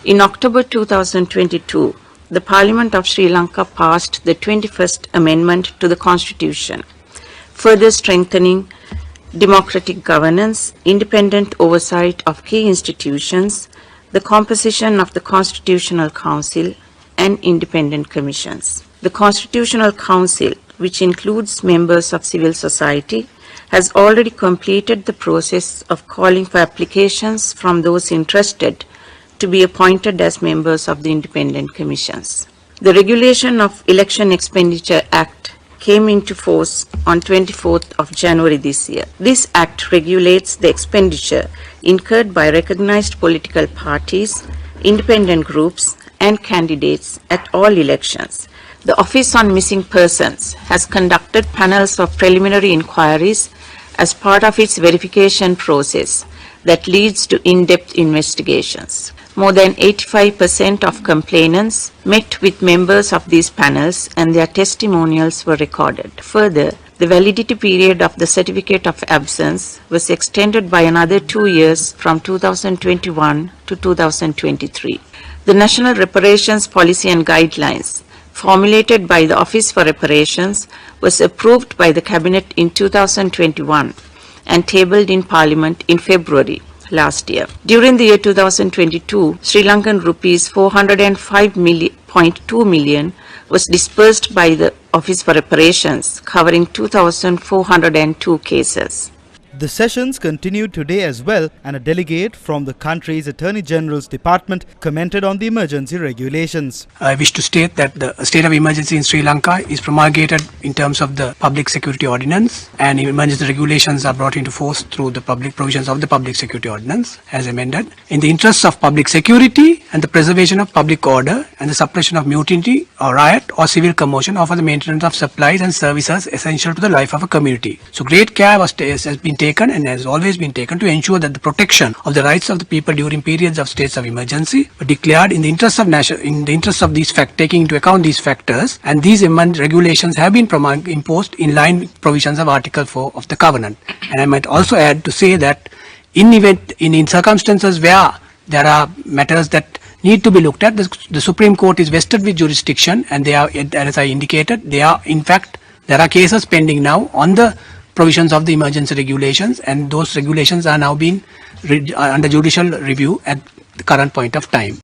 In October 2022, the Parliament of Sri Lanka passed the 21st Amendment to the Constitution, further strengthening democratic governance, independent oversight of key institutions, the composition of the Constitutional Council, and independent commissions. The Constitutional Council, which includes members of civil society, has already completed the process of calling for applications from those interested to be appointed as members of the independent commissions. The Regulation of Election Expenditure Act came into force on 24th of January this year. This act regulates the expenditure incurred by recognized political parties, independent groups, and candidates at all elections. The Office on Missing Persons has conducted panels of preliminary inquiries as part of its verification process that leads to in-depth investigations. More than 85% of complainants met with members of these panels and their testimonials were recorded. Further, the validity period of the certificate of absence was extended by another 2 years from 2021 to 2023. The National Reparations Policy and Guidelines formulated by the Office for Reparations was approved by the Cabinet in 2021 and tabled in Parliament in February last year. During the year 2022, Sri Lankan rupees 405.2 million was disbursed by the Office for Reparations, covering 2,402 cases. The sessions continued today as well, and a delegate from the country's Attorney General's Department commented on the emergency regulations. I wish to state that the state of emergency in Sri Lanka is promulgated in terms of the Public Security Ordinance, and emergency regulations are brought into force through the public provisions of the Public Security Ordinance as amended. In the interests of public security and the preservation of public order and the suppression of mutiny or riot or civil commotion or for the maintenance of supplies and services essential to the life of a community. So great care has been taken and has always been taken to ensure that the protection of the rights of the people during periods of states of emergency were declared in the interest of taking into account these factors, and these regulations have been imposed in line with provisions of Article 4 of the Covenant. And I might also add to say that in circumstances where there are matters that need to be looked at, the Supreme Court is vested with jurisdiction, and they are, as I indicated, there are cases pending now on the provisions of the emergency regulations, and those regulations are now being under judicial review at the current point of time.